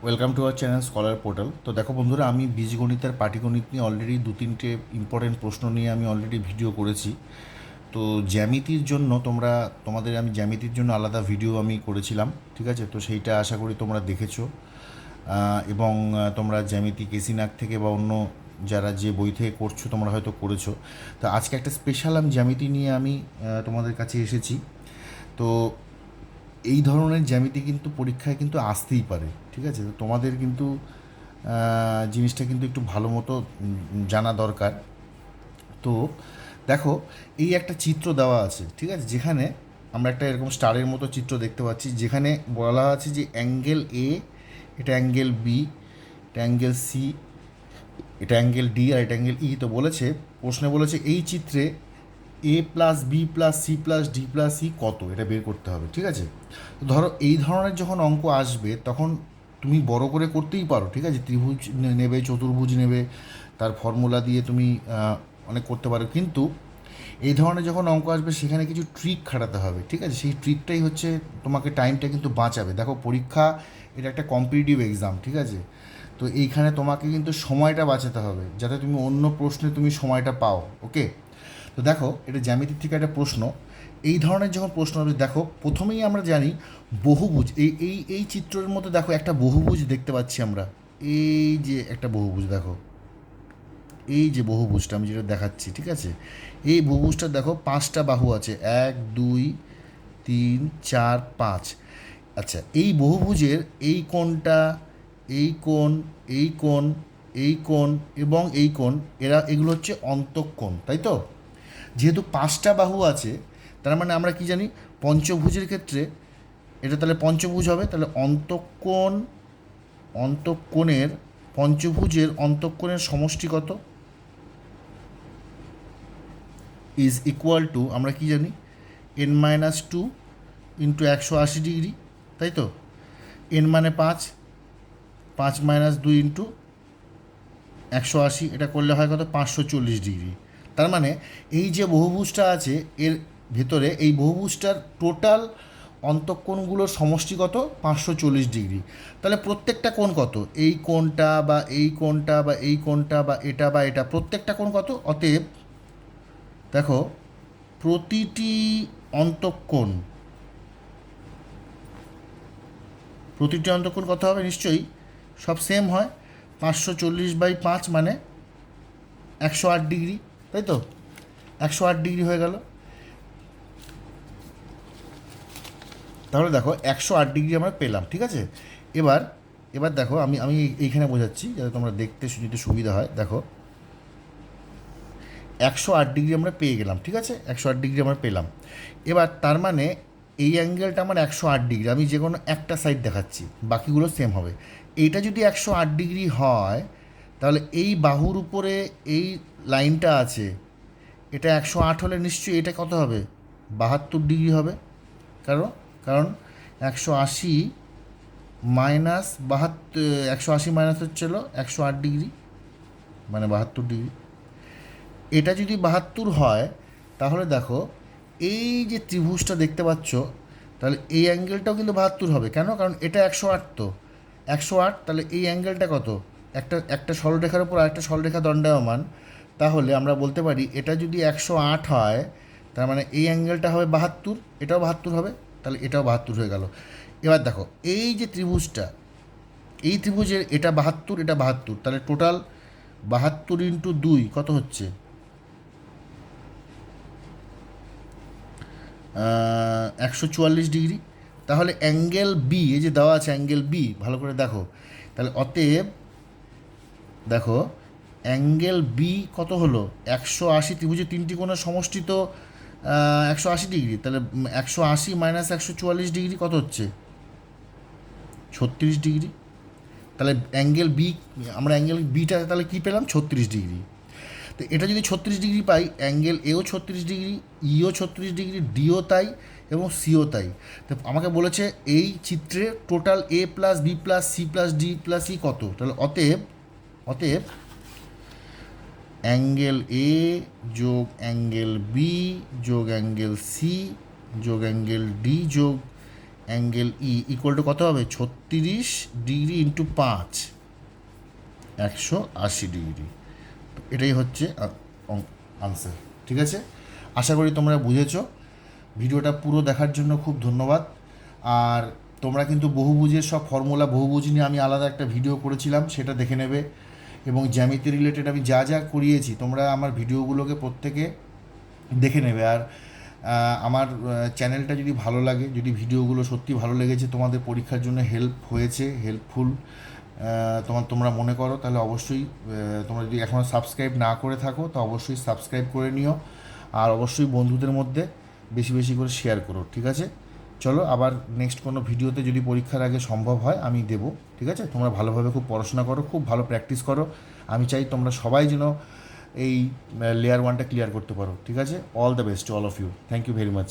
Welcome to our channel scholar portal. তো দেখো বন্ধুরা, আমি বীজগণিত আর পাটিগণিত নিয়ে অলরেডি 2-3টে ইম্পর্টেন্ট প্রশ্ন নিয়ে আমি অলরেডি ভিডিও করেছি। তো জ্যামিতির জন্য তোমাদের আমি জ্যামিতির জন্য আলাদা ভিডিও আমি করেছিলাম, ঠিক আছে? তো সেইটা আশা করি তোমরা দেখেছো। এবং তোমরা জ্যামিতি কেসিনাক থেকে বা অন্য যারা যে বই থেকে করছো তোমরা হয়তো করেছো। তো আজকে একটা স্পেশাল আমি জ্যামিতি নিয়ে আমি তোমাদের কাছে এসেছি। তো এই ধরনের জ্যামিতি কিন্তু পরীক্ষায় কিন্তু আসতেই পারে, ঠিক আছে? তো তোমাদের কিন্তু জিনিসটা কিন্তু একটু ভালো মতো জানা দরকার। তো দেখো, এই একটা চিত্র দেওয়া আছে, ঠিক আছে? যেখানে আমরা একটা এরকম স্টারের মতো চিত্র দেখতে পাচ্ছি, যেখানে বলা আছে যে অ্যাঙ্গেল এ, এটা অ্যাঙ্গেল বি, এটা অ্যাঙ্গেল সি, এটা অ্যাঙ্গেল ডি, আর এটা অ্যাঙ্গেল ই। তো বলেছে, প্রশ্নে বলেছে এই চিত্রে A plus B plus C plus D plus E কত, এটা বের করতে হবে, ঠিক আছে? তো ধরো এই ধরনের যখন অঙ্ক আসবে তখন তুমি বড় করে করতেই পারো, ঠিক আছে? ত্রিভুজ নেবে, চতুর্ভুজ নেবে, তার ফর্মুলা দিয়ে তুমি অনেক করতে পারো। কিন্তু এই ধরনের যখন অঙ্ক আসবে সেখানে কিছু ট্রিক খাটাতে হবে, ঠিক আছে? সেই ট্রিকটাই হচ্ছে তোমাকে টাইমটা কিন্তু বাঁচাবে। দেখো, পরীক্ষা এটা একটা কম্পিটিটিভ এক্সাম, ঠিক আছে? তো এইখানে তোমাকে কিন্তু সময়টা বাঁচাতে হবে যাতে তুমি অন্য প্রশ্নে তুমি সময়টা পাও, ওকে? তো দেখো, এটা জ্যামিতির থেকে একটা প্রশ্ন। এই ধরনের যখন প্রশ্ন হবে, দেখো প্রথমেই আমরা জানি বহুভুজ। এই এই এই চিত্রের মধ্যে দেখো একটা বহুভুজ দেখতে পাচ্ছি আমরা। এই যে একটা বহুভুজ দেখো, এই যে বহুভুজটা আমি যেটা দেখাচ্ছি, ঠিক আছে? এই বহুভুজটা দেখো 5টা বাহু আছে, 1, 2, 3, 4, 5। আচ্ছা, এই বহুভুজের এই কোণটা, এই কোণ, এই কোণ, এই কোণ এবং এই কোণ, এগুলো হচ্ছে অন্তঃকোণ, তাই তো? যেহেতু 5টা বাহু আছে, তার মানে আমরা কি জানি, পঞ্চভুজের ক্ষেত্রে এটা তাহলে পঞ্চভুজ হবে। তাহলে অন্তঃকোণের পঞ্চভুজের অন্তঃকোণের সমষ্টি কত? ইজ ইকুয়াল টু, আমরা কি জানি, n-2 ইন্টু 180 ডিগ্রি, তাই তো? n মানে 5, 5-2 ইন্টু 180, এটা করলে হয় কত? 540 ডিগ্রি। তার মানে এই যে বহুভুজটা আছে এর ভেতরে, এই বহুভুজটার টোটাল অন্তঃকোণগুলোর সমষ্টি কত? 540 ডিগ্রি। তাহলে প্রত্যেকটা কোণ কত? এই কোণটা বা এই কোণটা বা এই কোণটা বা এটা বা এটা, প্রত্যেকটা কোণ কত? অতএব দেখো, প্রতিটি অন্তঃকোণ, প্রতিটি অন্তঃকোণ কত হবে? নিশ্চয়ই সব সেম হয়। 540/5 মানে 108 ডিগ্রি, তাই তো? 108 ডিগ্রি হয়ে গেল। তাহলে দেখো 108 ডিগ্রি আমরা পেলাম, ঠিক আছে? এবার এবার দেখো, আমি আমি এইখানে বোঝাচ্ছি যাতে তোমরা দেখতে যদি সুবিধা হয়। দেখো, 108 ডিগ্রি আমরা পেয়ে গেলাম, ঠিক আছে? 108 ডিগ্রি আমরা পেলাম। এবার তার মানে এই অ্যাঙ্গেলটা আমার 108 ডিগ্রি। আমি যে কোনো একটা সাইড দেখাচ্ছি, বাকিগুলো সেম হবে। এইটা যদি 108 ডিগ্রি হয়, তাহলে এই বাহুর উপরে এই লাইনটা আছে, এটা 108 হলে নিশ্চয়ই এটা কত হবে? 72 ডিগ্রি হবে। কারণ কারণ 180 মাইনাস 72, 180 মাইনাস হচ্ছিল 108 ডিগ্রি, মানে 72 ডিগ্রি। এটা যদি 72 হয়, তাহলে দেখো এই যে ত্রিভুজটা দেখতে পাচ্ছ, তাহলে এই অ্যাঙ্গেলটাও কিন্তু 72 হবে। কেন? কারণ এটা 108, তো 108, তাহলে এই অ্যাঙ্গেলটা কত? একটা একটা সরলরেখার উপর আরেকটা সরলরেখা দণ্ডায়মান। তাহলে আমরা বলতে পারি এটা যদি 108 হয়, তার মানে এই অ্যাঙ্গেলটা হবে 72, এটাও 72 হবে। তাহলে এটাও 72 হয়ে গেল। এবার দেখো, এই যে ত্রিভুজটা, এই ত্রিভুজের এটা 72, এটা 72, তাহলে টোটাল 72 × 2 কত হচ্ছে? 144 ডিগ্রি। তাহলে অ্যাঙ্গেল বি, এই যে দেওয়া আছে অ্যাঙ্গেল বি, ভালো করে দেখো। তাহলে অতএব দেখো, অ্যাঙ্গেল বি কত হলো? 180, ত্রিভুজের তিনটি কোণের সমষ্টি তো 180 ডিগ্রি। তাহলে 180 মাইনাস 144 ডিগ্রি কত হচ্ছে? 36 ডিগ্রি। তাহলে অ্যাঙ্গেল বি, আমরা অ্যাঙ্গেল বিটা তাহলে কী পেলাম? 36 ডিগ্রি। তো এটা যদি 36 ডিগ্রি পাই, অ্যাঙ্গেল এও 36 ডিগ্রি, ইও 36 ডিগ্রি, ডিও তাই এবং সিও তাই। তো আমাকে বলেছে এই চিত্রে total A plus B plus C plus D plus E কত। তাহলে অতএব অতএব অ্যাঙ্গেল এ যোগ অ্যাঙ্গেল বি যোগ অ্যাঙ্গেল সি যোগ অ্যাঙ্গেল ডি যোগ অ্যাঙ্গেল ই ইকুয়াল টু কত হবে 36 ডিগ্রি ইন্টু 5, 180 ডিগ্রি। তো এটাই হচ্ছে আনসার। ঠিক আছে, আশা করি তোমরা বুঝেছো। ভিডিওটা পুরো দেখার জন্য খুব ধন্যবাদ। আর তোমরা কিন্তু বহুভুজের সব ফর্মুলা, বহুভুজ নিয়ে আমি আলাদা একটা ভিডিও করেছিলাম, সেটা দেখে নেবে। এবং জ্যামিতি রিলেটেড আমি যা যা করিয়েছি তোমরা আমার ভিডিওগুলোকে প্রত্যেকে দেখে নেবে। আর আমার চ্যানেলটা যদি ভালো লাগে, যদি ভিডিওগুলো সত্যি ভালো লেগেছে, তোমাদের পরীক্ষার জন্য হেল্পফুল তোমরা মনে করো, তাহলে অবশ্যই তোমরা যদি এখনও সাবস্ক্রাইব না করে থাকো তো অবশ্যই সাবস্ক্রাইব করে নিও। আর অবশ্যই বন্ধুদের মধ্যে বেশি বেশি করে শেয়ার করো। ঠিক আছে, চলো আবার নেক্সট কোনো ভিডিওতে যদি পরীক্ষার আগে সম্ভব হয় আমি দেবো। ঠিক আছে, তোমরা ভালোভাবে খুব পড়াশোনা করো, খুব ভালো প্র্যাকটিস করো। আমি চাই তোমরা সবাই যেন এই লেয়ার 1টা ক্লিয়ার করতে পারো। ঠিক আছে, all the best to all of you. Thank you very much.